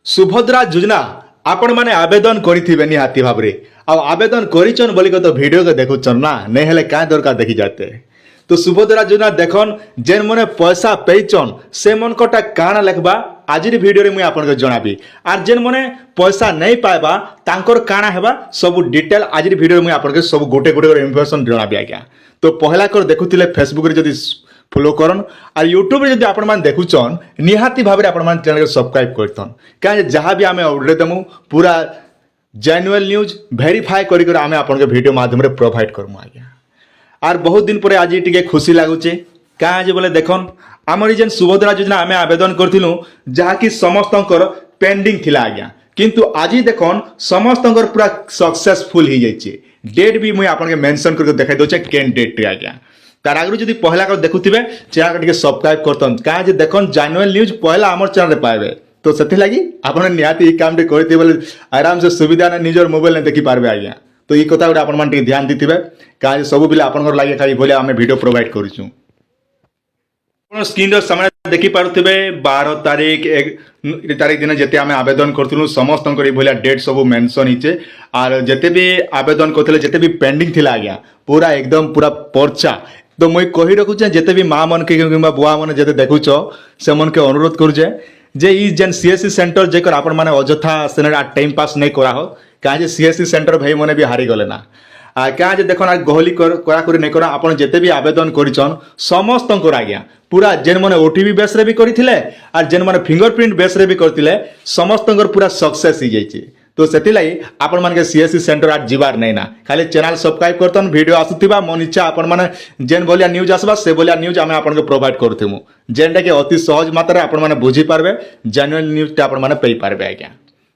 सुभद्रा योजना आपण माने आवेदन करिथिबे निहाती भाबरे आ आवेदन करिचन बोली को तो वीडियो के देखुचन ना नहीं हेले का दरकार देखि जाते। तो सुभद्रा योजना देखन जेन मने पैसा पेचन से मन कोटा काना लेखबा आज वीडियो रे मुई आपन के जणाबी आर जेन मने पैसा नहीं पाएबा तांकर काना हेबा सब डिटेल आज वीडियो रे मुई आपन के सब गोटे गोटे इन्फॉर्मेशन जणाबी आज्ञा। तो पहला कर देखुथिले फेसबुक रे जदी फॉलो करन और यूट्यूब रे जदी आपण मान देखुचन निहाती भाबरे आपण मान चैनल के सब्सक्राइब करतन का जहां भी आमे अपडेट देमु पूरा जेन्युइन न्यूज वेरीफाई करी कर आमे आपण के वीडियो माध्यम रे प्रोवाइड करमु आज्ञा। आर बहुत दिन पर आज टिके खुशी लागुचे क्या जे बोले देखन आमर जेन सुभद्रा योजना आमे आवेदन करथिलु जहा कि समस्तंकर पेंडिंग थिला आज्ञा किंतु आज देखन समस्तंकर पूरा सक्सेसफुल ही जाइए। डेट भी मुई आपन के मेंशन करके देखाई दोचे केन डेट रे आज्ञा। तार आगु जदी पहला कर देखुथिबे चैनल के सब्सक्राइब करतन का जे देखन जेन्युइन न्यूज पहला हमर चैनल रे पाएबे। तो सेति लागि आपन निहाती ई काम रे करते बोले आराम से सुविधा ने निजर मोबाइल ने देखि पारबे आज्ञा। तो ई कथा गुडा आपन मान टिके ध्यान दिथिबे का जे सब बिले आपन घर लागि खाली बोले आमे वीडियो प्रोवाइड करिछु। आपन स्क्रीन रे सामने देखि पारुथिबे 12 तारीख 1 तारीख दिन जेते आमे आवेदन करथुनु समस्तंकर ई भलिया डेट सब मेंशन हिचे आर जेते भी आवेदन करथले जेते भी पेंडिंग थिला आज्ञा पूरा एकदम पूरा पर्चा। तो मुई कहि रखुचे जेते भी माँ मन के किंबा बुआ मन जेते देखुछ से मन के अनुरोध करूचे जे ई जेन सीएससी सेंटर जेकर आपन माने अजथा सेने टाइम पास नहीं करा हो का जे सीएससी सेंटर भाई मने भी हारी गले ना आ क्या जे देखन गहली करा करी नहीं करा आपन जेते भी आवेदन करिचन समस्तंकर आज्ञा पूरा जेन मने ओटीपी बेस रे भी करिथिले आर जेन मने फिंगरप्रिंट बेस रे भी करथिले समस्तंकर पूरा सक्सेस ही जाइए। तो सेति लाई आपन मान के सीएससी सेंटर आज जीवार नहीं ना खाली चैनल सब्सक्राइब करतन वीडियो आसुथिबा मन इच्छा आपन माने जेन बोलिया न्यूज आसबा से बोलिया न्यूज आमे आपन के प्रोवाइड करथिमु जेनटा के अति सहज मात्रा आपन माने बुझी पारबे जेन्युइन न्यूज आपन माने पेई पारबे आज्ञा।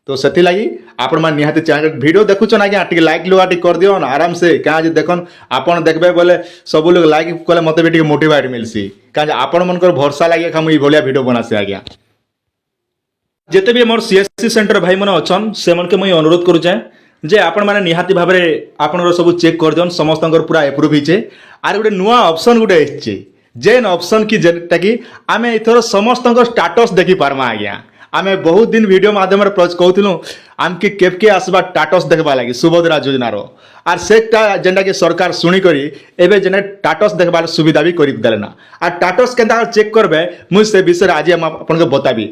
तो सेति लागि आपन मान निहाती चैनल वीडियो देखुचन आज्ञा टिके लाइक लुआ टिके कर दियो आराम से का जे देखन आपन देखबे बोले सब लोग लाइक कले मते भी टिके मोटिवेट मिलसी का जे आपन मनकर भरोसा लागि हम ई बोलिया वीडियो बनासे आज्ञा। जेते भी मोर सीएससी सेंटर भाई मन अछन से मन के मुई अनुरोध करूचे जे आपण माने निहाती भाबरे आपनर सब चेक कर दियन समस्तंकर पूरा अप्रूव हिचे आर गुटे नुवा ऑप्शन गुटे एछे जेन ऑप्शन की जेटा कि आमे इथर समस्तंकर स्टेटस देखि पारमा आज्ञा। आमे बहुत दिन वीडियो माध्यम रे कहथिलु आमके केबके आसबा स्टेटस देखबा लागि सुभद्रा योजना रो आर सेटा जेंडा कि सरकार सुनी करी एबे जेने स्टेटस देखबार सुविधा भी करि देलेना आर स्टेटस केनता चेक करबे मुई से विषय आज हम आपन के बताबी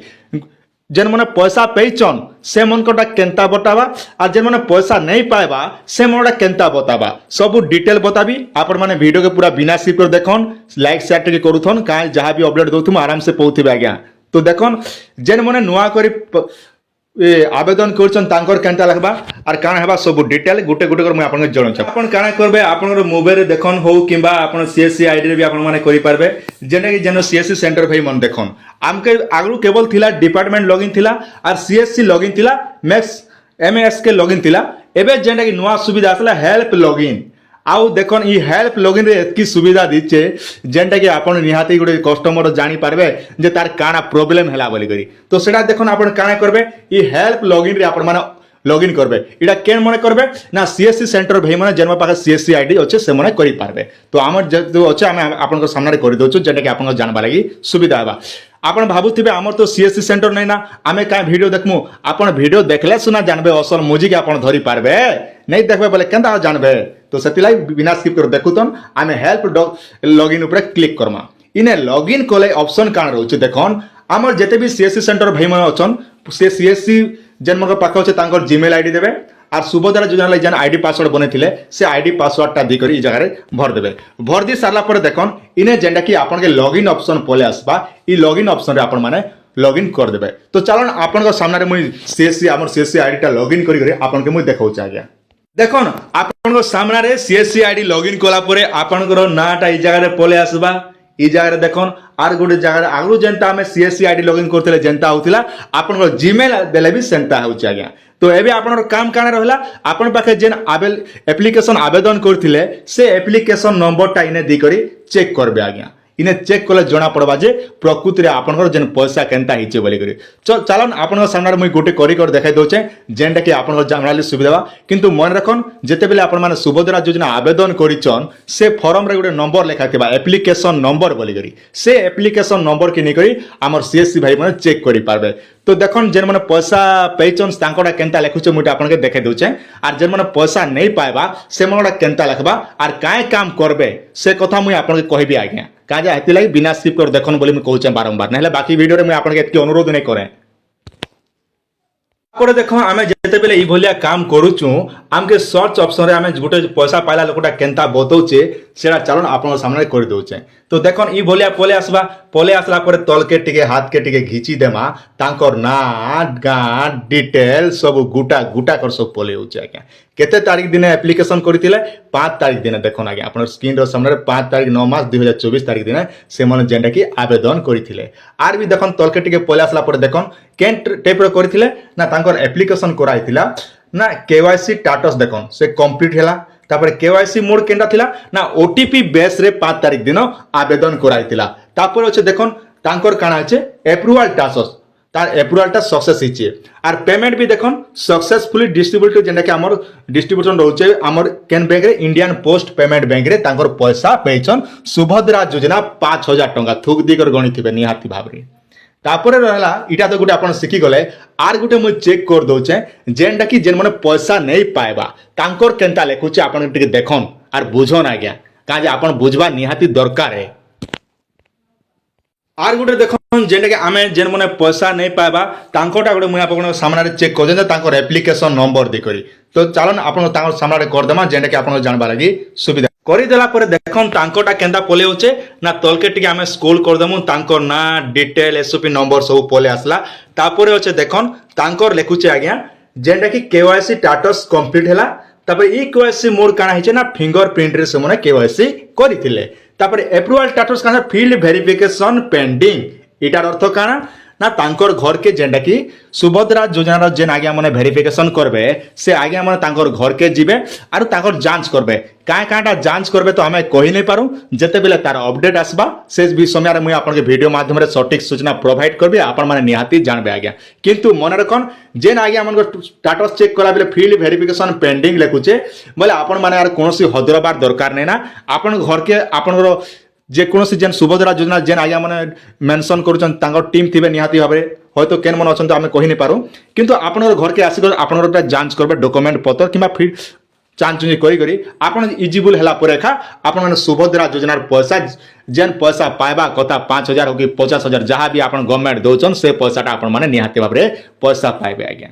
जेन मने पैसा पेचन से मन कोटा केंता बताबा और जेन मने पैसा नहीं पाएबा से मनटा केंता बताबा सब डिटेल बताबी आपण माने वीडियो के पूरा बिना स्किप कर देखन लाइक शेयर टे करूथन का जहां भी अपडेट दोथुम आराम से पहुथिबे आज्ञा। तो देखन जेन मने नुआ करी आवेदन करछन तांकर केंता लगबा आर काना हेबा सब डिटेल गुटे गुटे कर मैं आपन के जणछ आपन काना करबे आपन मोबाइल रे देखन हो किबा आपन सीएससी आईडी रे भी आपन माने करि पारबे जेने कि जेनो सीएससी सेंटर भाई मन देखन आमके आगु केवल थिला डिपार्टमेंट लॉगिन थिला आर सीएससी लॉगिन थिला मैक्स एमएस के लॉगिन थिला एबे जेने कि नुआ सुविधा आसला हेल्प लॉगिन आउ देखन ई हेल्प लॉगिन रे एतकी सुविधा दिचे जेनटा कि आपन निहाती गुटे कस्टमर जानि पारबे जे तार काना प्रॉब्लम हैला बोली करी। तो सेटा देखन आपन काना करबे ई हेल्प लॉगिन रे आपन माने लॉगिन करबे इडा केन मने करबे ना सीएससी सेंटर भाई माने जेनमा पाखे सीएससी आईडी अच्छे से मने करि पारबे। तो हमर जो अच्छे आमे आपन को सामने करि दोछु जेटा कि आपन को जानबा लागि सुविधा हेबा। आपन भाबुथिबे हमर तो सीएससी सेंटर नै ना आमे का वीडियो देखमु आपन वीडियो देखले सुना जानबे असल मुजी के आपन धरि पारबे नहीं देखबे बोले केनता जानबे। तो सेतिलाई बिना स्किप कर देखुतन आमे हेल्प लॉगिन ऊपर क्लिक करमा इने लॉगिन कोले ऑप्शन कान रहउछ देखन हमर जेते भी सीएससी सेंटर भाई मन अछन से सीएससी जेन मन पाखे अछि तांकर जीमेल आईडी देबे आर सुभद्रा योजना लै जेन आईडी पासवर्ड बनेथिले से आईडी पासवर्ड टा दी करी ई जगह रे भर देबे भर दी सारला पर देखन इने जेंडा कि आपन के लॉगिन ऑप्शन पले आसबा ई लॉगिन ऑप्शन रे आपन माने लॉगिन कर देबे। तो चलन आपन को सामने रे मुई सीएससी हमर सीएससी आईडी टा लॉगिन करी आपन के मुई देखाउ आज्ञा। देखन आपन को सामने रे सीएससी आईडी लॉगिन कोला परे आपन को नाटा ई जगह रे पले आसबा ई जगह रे देखन आर गोटे जगह आगु जेंता हमें सीएससी आईडी लॉगिन करथिले जेंता होतिला आपन को जीमेल देले भी सेंता होछ आज्ञा। तो एबे आपन काम काना रहला आपन पाखे जेन एप्लीकेशन आवेदन करथिले से एप्लीकेशन नंबर टा इने दी करी चेक करबे आज्ञा। इने चेक कले जना पड़वा जे प्रकृति रे आपन जेन पैसा केनता हिचे बोली करी चलन आपन सामने मुई गोटे करी कर देखाई दोचे जेनटा कि आपन जानले सुविधा बा किंतु मन रखन जेते बेले आपन माने सुभद्रा योजना आवेदन करिचन से फॉर्म रे गोटे नंबर लेखा थिबा एप्लीकेशन नंबर बोली करी से एप्लीकेशन नंबर के नै करी हमर सीएससी भाई माने चेक करि पारबे। তো দেখুন যে মানে পয়সা পেয়েছন তাঙ্কটা কেনতা লেখুছে মুই আপনাকে দেখে দেউছে আর যে মানে পয়সা নেই পাইবা সে মানে কেনতা লেখবা আর কায় কাম করবে সে কথা মুই আপনাকে কহিবি আজ্ঞা কাজে এতি লাগি বিনা স্কিপ করে দেখুন বলে মুই কହୁছে বারম্বার নহলে বাকি ভিডিওরে মুই আপনাকে এতকি অনুরোধ নাই করে তারপরে দেখো আমি যেতেবেলে এইভাবে কাম করুছু আমাকে সর্চ অপশন আমি গোটে পয়সা পাইলা লোকটা কেনতা বতাউছে সেটা চালুন আপনার সামনে করে দেউছে তো দেখুন এইভাবে পলে আসলা পরে তলকে টিকে হাতকে টিকে ঘিচি দেমা তাঙ্কর না গাঁ ডিটেল সব গুটা গুটা কর সব পলে হচ্ছে আজ্ঞা কেতে তারিখ দিনে আপ্লিকেশন করেছিলে 5 তারিখ দিনে দেখুন আজ্ঞা আপনার স্ক্রিনর সামনে 5 তারিখ 9 মাস 2024 তারিখ দিনে সে যেটা কি আবেদন করেছিলে আর বি দেখুন তলকে টিকে পলে আসলা পরে দেখুন কেন টাইপর করেছিলে না তাঙ্কর আপ্লিকেশন করাইছিলা না কেওয়াইসি স্ট্যাটাস দেখুন সে কমপ্লিট হেলা তারপরে কেওয়াইসি মোড কেনটা থিলা না ওটিপি বেস রে 5 তারিখ দিন আবেদন করাইছিলা তারপরে হচ্ছে দেখুন তাঙ্কর কানা আছে এপ্রুভাল টাসস তার এপ্রুভালটা সকসেস হয়েছে আর পেমেন্ট বি দেখুন সকসেসফুলি ডিস্ট্রিব্यूटेड যেটা কি আমার ডিস্ট্রিবিউশন রয়েছে আমার কেন ব্যাংক রে ইন্ডিয়ান পোস্ট পেমেন্ট ব্যাংক রে তাঙ্কর পয়সা পেয়েছন সুভদ্রা যোজনা 5000 টঙ্কা থুক দিকর গণিথিবে নিহাতি ভাবে তারপরে রহলা এটা তো গোটে আপনার শিখি গলে আর গোটে মুই চেক করে দৌছে যেনটা কি যেন মানে পয়সা নেই পাইবা তাঙ্কর কেনতা লেখুছে আপনার টিকে দেখুন আর বুঝন আজ্ঞা কাজে আপনার বুঝবা নিহাতি দরকার আর গোটে দেখুন যেটা কি আমি যেন মানে পয়সা নেই পাইবা তাঙ্কটা গোটে মুই আপনার সামনে চেক করছেন যে তাঙ্কর আপ্লিকেশন নম্বর দেখি তো চালুন আপনার তাঙ্কর সামনে করদেমা যেটা কি আপনার জানবার লাগি সুবিধা করিদেলা পরে দেখুন তাঙ্কটা কেনতা পলে হচ্ছে না তলকে টিকে আমি স্ক্রোল করদেমু তাঙ্কর না ডিটেল এসওপি নম্বর সব পলে আসলা তারপরে হচ্ছে দেখুন তাঙ্কর লেখুছে আজ্ঞা যেটা কি কেওয়াইসি স্ট্যাটাস কমপ্লিট হেলা তারপরে ই কেওয়াইসি মোড কানা হয়েছে না ফিঙ্গরপ্রিন্ট রে সেমনে কেওয়াইসি করিଥିଲେ তারপরে এপ্রুভাল স্ট্যাটাস কানা ফিল্ড ভেরিফিকেশন পেন্ডিং এটার অর্থ কানা না তাঙ্কর ঘরকে যেটা কি সুভদ্রা যোজনার যেন আগে মানে ভেরিফিকেশন করবে সে আগে মানে তাঙ্কর ঘরকে যাবে আর তাঙ্কর যাঞ্চ করবে কাঁ কাঁটা যাঞ্চ করবে তো আমি কহি নাই পারু যেতেবেলে তার অপডেট আসবা সে সময় মুই আপনাকে ভিডিও মাধ্যমে সঠিক সূচনা প্রোভাইড করবি আপনার মানে নিহাতি জানবে আজ্ঞা কিন্তু মনে রাখুন যেন আগে আমার স্ট্যাটাস চেক করা বেলে ফিল্ড ভেরিফিকেশন পেন্ডিং লেখুছে বলে আপন মানে আর কোনসি হদরবার দরকার নেই না আপনার ঘরকে আপনার যেকୌଣସି যেন সুভদ্রা যোজনা যেন আগে মানে মেনশন করছেন তাঙ্কর টিম থিবে নিহাতি ভাবে হয়তো কেন মনে অনেক আমি কহি নি পারু কিন্তু আপনার ঘরকে আসিক আপনার যাঞ্চ করবে ডকুমেন্ট পত্র কিংবা ফির চাঞ্চুঞ্জি করি আপনার ইজিবল হেলা পরে আপনার মানে সুভদ্রা যোজনার পয়সা যেন পয়সা পাইবা কথা 5000 হোক 50000 যাহা বি আপনার গভর্নমেন্ট দৌছন সে পয়সাটা আপনার মানে নিহাতি ভাবে পয়সা পাইবে আজ্ঞা